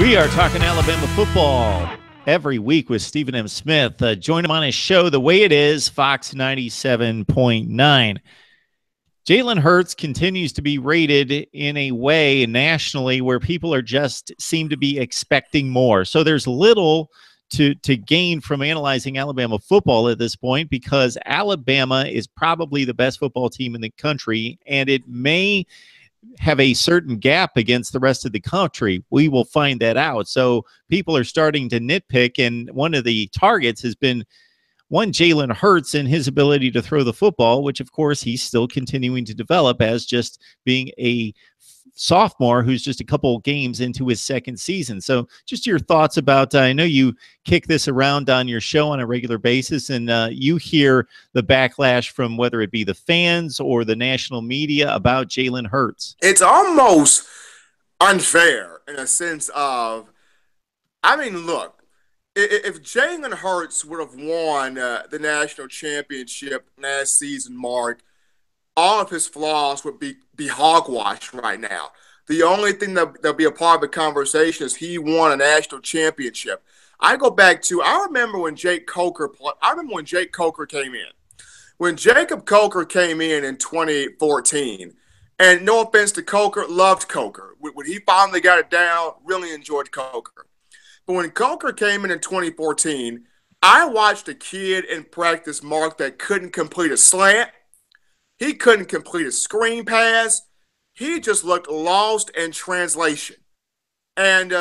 We are talking Alabama football every week with Stephen M. Smith. Join him on his show, The Way It Is, Fox 97.9. Jalen Hurts continues to be rated in a way nationally where people are just seem to be expecting more. So there's little to gain from analyzing Alabama football at this point because Alabama is probably the best football team in the country, and it may have a certain gap against the rest of the country. We will find that out. So people are starting to nitpick, and one of the targets has been Jalen Hurts and his ability to throw the football, which of course he's still continuing to develop as just being a sophomore who's just a couple games into his second season. So just your thoughts about, I know you kick this around on your show on a regular basis, and you hear the backlash from whether it be the fans or the national media about Jalen Hurts. It's almost unfair in a sense of, look, if Jalen Hurts would have won the national championship last season, Mark, all of his flaws would be hogwash right now. The only thing that'll be a part of the conversation is he won a national championship. I remember when Jake Coker came in. When Jacob Coker came in 2014, and no offense to Coker, loved Coker. When he finally got it down, really enjoyed Coker. But when Coker came in 2014, I watched a kid in practice, Mark, that couldn't complete a slant. He couldn't complete a screen pass. He just looked lost in translation. And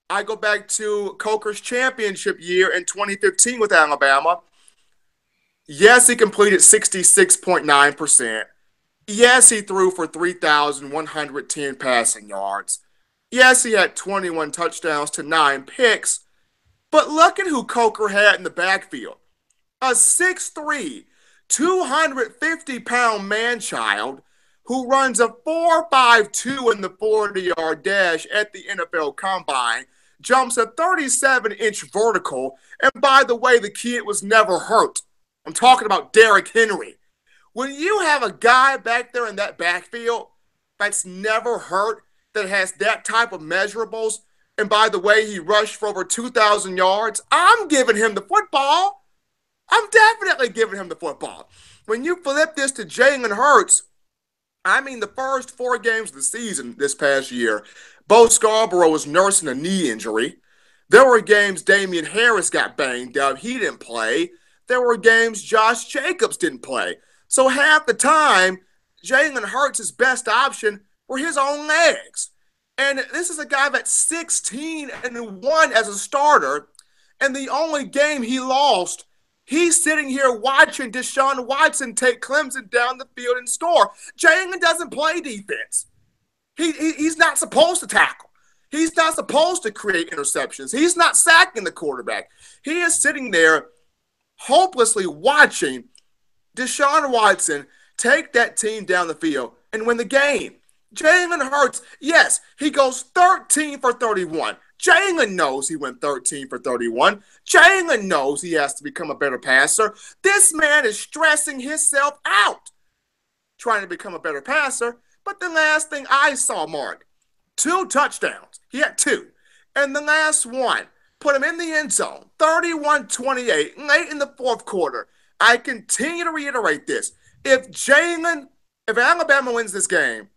I go back to Coker's championship year in 2015 with Alabama. Yes, he completed 66.9%. Yes, he threw for 3,110 passing yards. Yes, he had 21 touchdowns to 9 picks. But look at who Coker had in the backfield. A 6'3", 250-pound man-child who runs a 4.52 in the 40-yard dash at the NFL Combine, jumps a 37-inch vertical, and by the way, the kid was never hurt. I'm talking about Derrick Henry. When you have a guy back there in that backfield that's never hurt, that has that type of measurables, and by the way, he rushed for over 2,000 yards, I'm giving him the football. I'm definitely giving him the football. When you flip this to Jalen Hurts, the first 4 games of the season this past year, Bo Scarborough was nursing a knee injury. There were games Damian Harris got banged up. He didn't play. There were games Josh Jacobs didn't play. So half the time, Jalen Hurts' best option were his own legs. And this is a guy that's 16-1 as a starter, and the only game he lost, he's sitting here watching Deshaun Watson take Clemson down the field and score. Jalen doesn't play defense. He's not supposed to tackle. He's not supposed to create interceptions. He's not sacking the quarterback. He is sitting there hopelessly watching Deshaun Watson take that team down the field and win the game. Jalen Hurts, yes, he goes 13 for 31. Jalen knows he went 13 for 31. Jalen knows he has to become a better passer. This man is stressing himself out trying to become a better passer. But the last thing I saw, Mark, 2 touchdowns. He had 2. And the last one put him in the end zone, 31-28, late in the fourth quarter. I continue to reiterate this. If Alabama wins this game,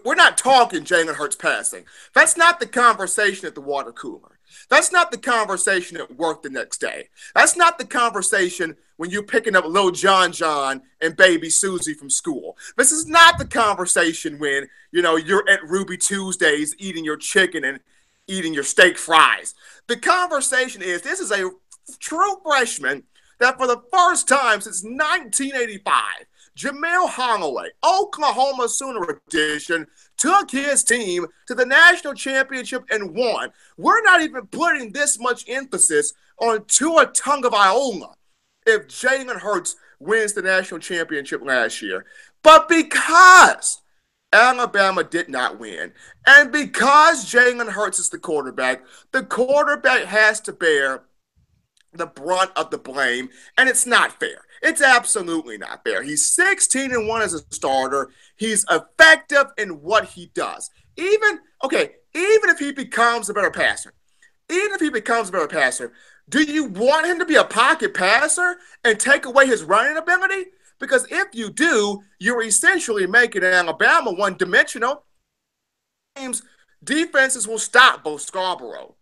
we're not talking Jalen Hurts passing. That's not the conversation at the water cooler. That's not the conversation at work the next day. That's not the conversation when you're picking up Lil John and baby Susie from school. This is not the conversation when, you're at Ruby Tuesdays eating your chicken and eating your steak fries. The conversation is, this is a true freshman that for the first time since 1985, Jamel Holloway, Oklahoma Sooner edition, took his team to the national championship and won. We're not even putting this much emphasis on Tua Tagovailoa if Jalen Hurts wins the national championship last year. But because Alabama did not win, and because Jalen Hurts is the quarterback has to bear the brunt of the blame, and it's not fair. It's absolutely not fair. He's 16-1 as a starter. He's effective in what he does. Even even if he becomes a better passer, even if he becomes a better passer, do you want him to be a pocket passer and take away his running ability? Because if you do, you're essentially making Alabama one-dimensional. Defenses will stop Bo Scarborough.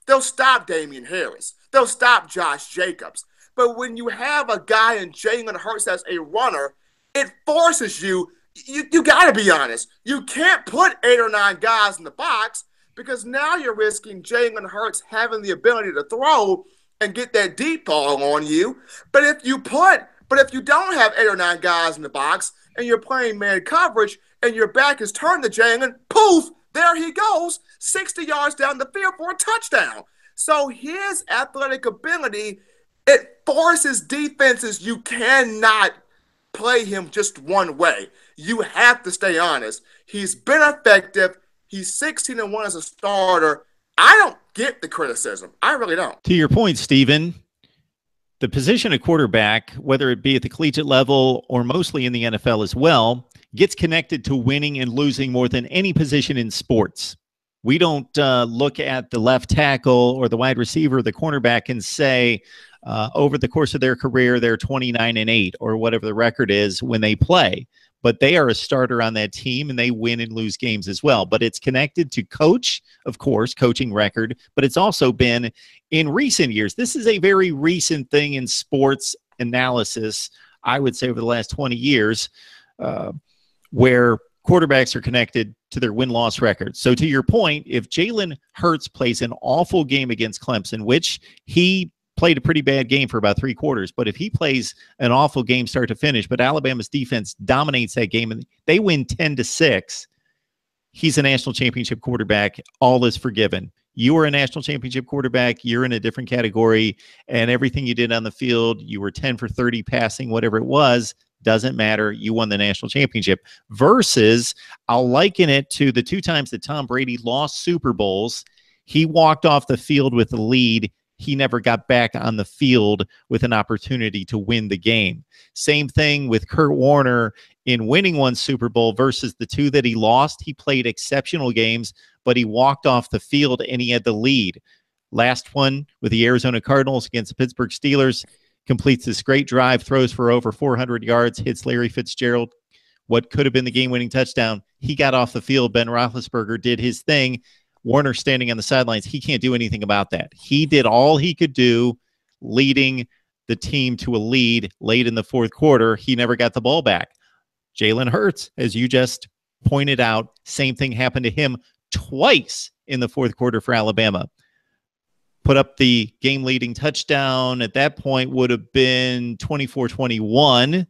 They'll stop Damian Harris. They'll stop Josh Jacobs. But when you have a guy in Jalen Hurts as a runner, it forces you got to be honest. You can't put 8 or 9 guys in the box because now you're risking Jalen Hurts having the ability to throw and get that deep ball on you. But if you don't have 8 or 9 guys in the box and you're playing man coverage and your back is turned to Jalen, poof, there he goes, 60 yards down the field for a touchdown. So his athletic ability, it forces defenses. You cannot play him just one way. You have to stay honest. He's been effective. He's 16-1 as a starter. I don't get the criticism. I really don't. To your point, Stephen, the position of quarterback, whether it be at the collegiate level or mostly in the NFL as well, gets connected to winning and losing more than any position in sports. We don't look at the left tackle or the wide receiver or the cornerback and say over the course of their career, they're 29-8 or whatever the record is when they play. But they are a starter on that team and they win and lose games as well. But it's connected to coach, of course, coaching record, but it's also been in recent years. This is a very recent thing in sports analysis, I would say over the last 20 years, where quarterbacks are connected to their win-loss record. So to your point, if Jalen Hurts plays an awful game against Clemson, which he played a pretty bad game for about 3 quarters, but if he plays an awful game start to finish, but Alabama's defense dominates that game and they win 10-6, he's a national championship quarterback. All is forgiven. You were a national championship quarterback. You're in a different category, and everything you did on the field, you were 10 for 30 passing, whatever it was, doesn't matter. You won the national championship. Versus, I'll liken it to the 2 times that Tom Brady lost Super Bowls. He walked off the field with the lead. He never got back on the field with an opportunity to win the game. Same thing with Kurt Warner in winning 1 Super Bowl versus the 2 that he lost. He played exceptional games, but he walked off the field and he had the lead. Last one with the Arizona Cardinals against the Pittsburgh Steelers, completes this great drive, throws for over 400 yards, hits Larry Fitzgerald, what could have been the game-winning touchdown. He got off the field. Ben Roethlisberger did his thing. Warner standing on the sidelines. He can't do anything about that. He did all he could do, leading the team to a lead late in the 4th quarter. He never got the ball back. Jalen Hurts, as you just pointed out, same thing happened to him twice in the 4th quarter for Alabama. Put up the game-leading touchdown. At that point would have been 24-21.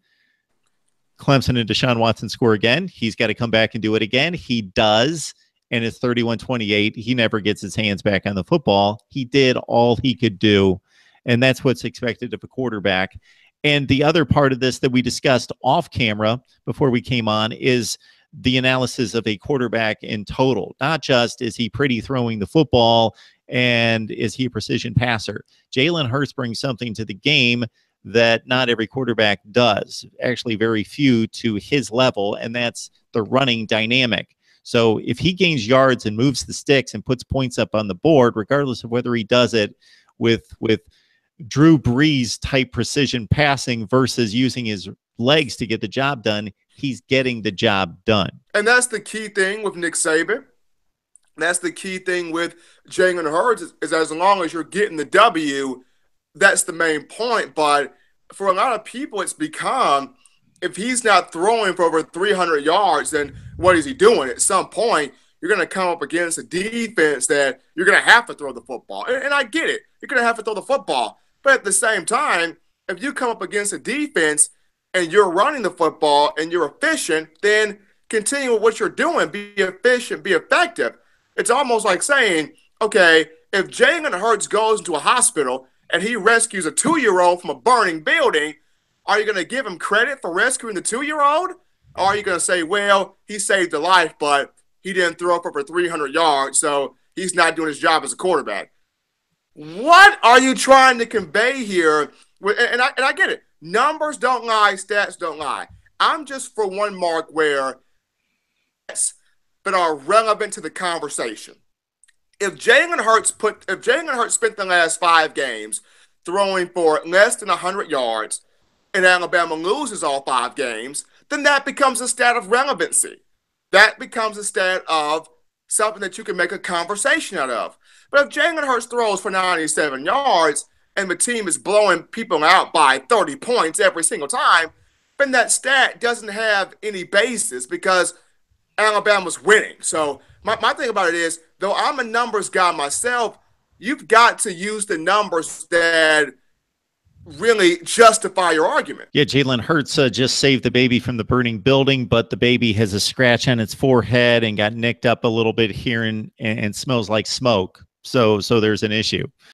Clemson and Deshaun Watson score again. He's got to come back and do it again. He does, and it's 31-28. He never gets his hands back on the football. He did all he could do, and that's what's expected of a quarterback. And the other part of this that we discussed off camera before we came on is the analysis of a quarterback in total. Not just is he pretty throwing the football and is he a precision passer. Jalen Hurts brings something to the game that not every quarterback does. Actually, very few to his level, and that's the running dynamic. So if he gains yards and moves the sticks and puts points up on the board, regardless of whether he does it with Drew Brees type precision passing versus using his legs to get the job done, he's getting the job done. And that's the key thing with Nick Saban. That's the key thing with Jalen Hurts is as long as you're getting the W, that's the main point. But for a lot of people, it's become, if he's not throwing for over 300 yards, then what is he doing? At some point, you're going to come up against a defense that you're going to have to throw the football. And I get it. You're going to have to throw the football. But at the same time, if you come up against a defense and you're running the football and you're efficient, then continue with what you're doing. Be efficient, be effective. It's almost like saying, okay, if Jalen Hurts goes into a hospital and he rescues a 2-year-old from a burning building, are you going to give him credit for rescuing the 2-year-old? Or are you going to say, well, he saved a life, but he didn't throw for over 300 yards, so he's not doing his job as a quarterback? What are you trying to convey here? And I get it. Numbers don't lie. Stats don't lie. I'm just for one mark where that are relevant to the conversation. If Jalen Hurts spent the last 5 games throwing for less than 100 yards and Alabama loses all 5 games, then that becomes a stat of relevancy. That becomes a stat of something that you can make a conversation out of. But if Jalen Hurts throws for 97 yards and the team is blowing people out by 30 points every single time, then that stat doesn't have any basis because Alabama's winning. So my thing about it is, though I'm a numbers guy myself, you've got to use the numbers that really justify your argument. Yeah, Jalen Hurts just saved the baby from the burning building, but the baby has a scratch on its forehead and got nicked up a little bit here and smells like smoke. So there's an issue.